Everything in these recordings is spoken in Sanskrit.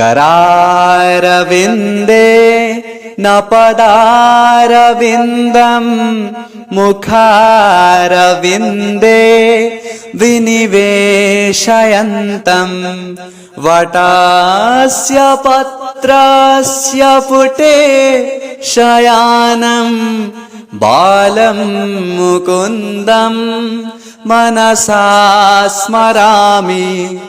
करारविन्दे न पदारविन्दम् मुखारविन्दे विनिवेशयन्तम् वटस्य पत्रस्य पुटे शयानम् बालं मुकुन्दम् मनसा स्मरामि।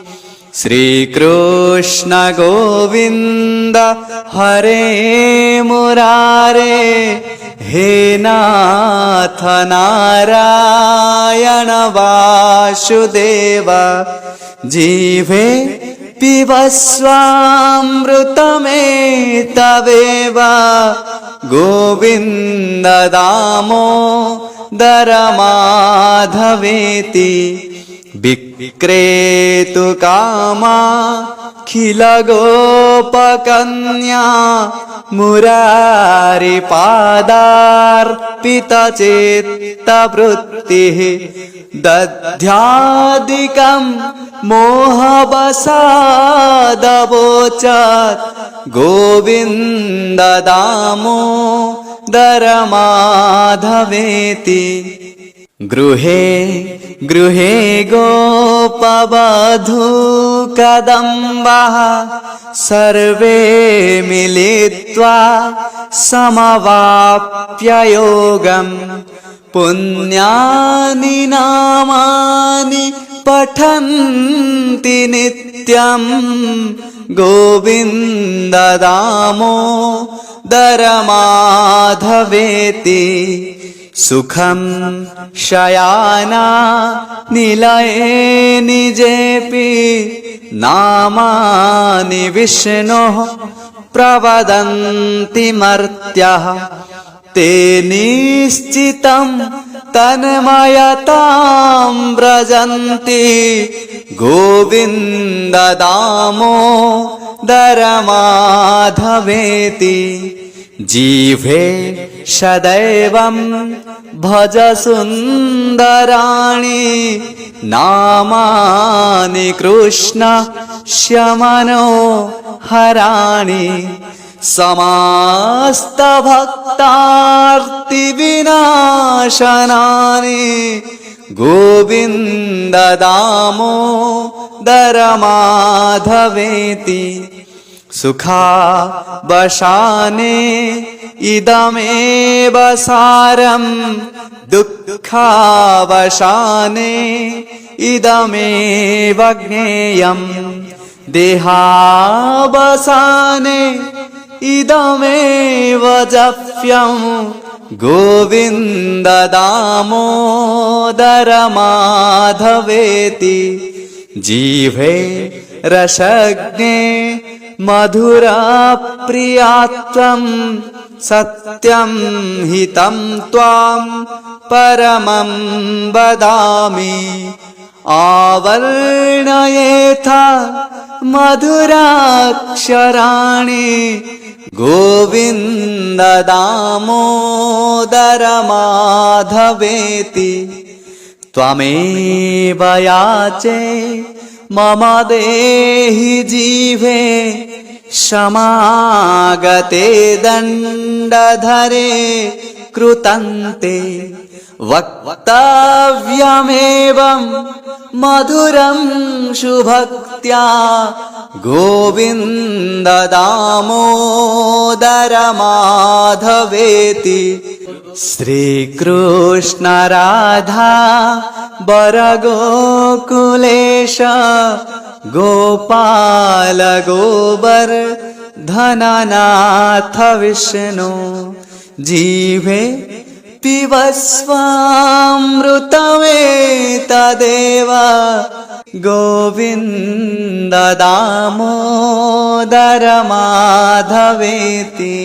श्रीकृष्ण गोविन्द हरे मुरारे हे नाथ नारायण वासुदेव। जिह्वे पिबस्वामृतमेतवेव गोविन्द दामोदर माधवेति। विक्रेतु कामाखिल गोपकन्या मुरारिपादार्पितचित्तवृत्तिः। दध्यादिकं मोहवसादवोचत् गोविन्द दामोदर माधवेति। गृहे गृहे गोपवधूकदम्बः सर्वे मिलित्वा समवाप्य योगम्। पुण्यानि नामानि पठन्ति नित्यम् गोविन्द दामोदर माधवेति। सुखं शयाना निलये निजेऽपि नामानि विष्णोः प्रवदन्ति मर्त्याः। ते निश्चितं तन्मयतां व्रजन्ति गोविन्द दामोदर माधवेति। जिह्वे सदैवं भज सुन्दराणि नामानि कृष्णस्य मनोहराणि। समस्तभक्तार्तिविनाशनानि गोविन्द दामोदर माधवेति। सुखावसाने इदमेव सारं दुःखावसाने इदमेव ज्ञेयम्। देहावसाने इदमेव जप्यं गोविन्द दामोदर माधवेति। जिह्वे रसज्ञे मधुरप्रियात्वं सत्यं हितं त्वां परमं वदामि। आवर्णयेथा मधुराक्षराणि गोविन्द दामोदर माधवेति। त्वमेव याचे मम देहि जिह्वे समागते दण्डधरे कृतन्ते। वक्तव्यमेवं मधुरं सुभक्त्या गोविन्द दामोदर माधवेति। श्रीकृष्ण राधा वर गोकुलेश गोपाल गोवर्धननाथ विष्णु। जिह्वे पिबस्वामृतमेतदेव गोविन्द दामोदर माधवेति।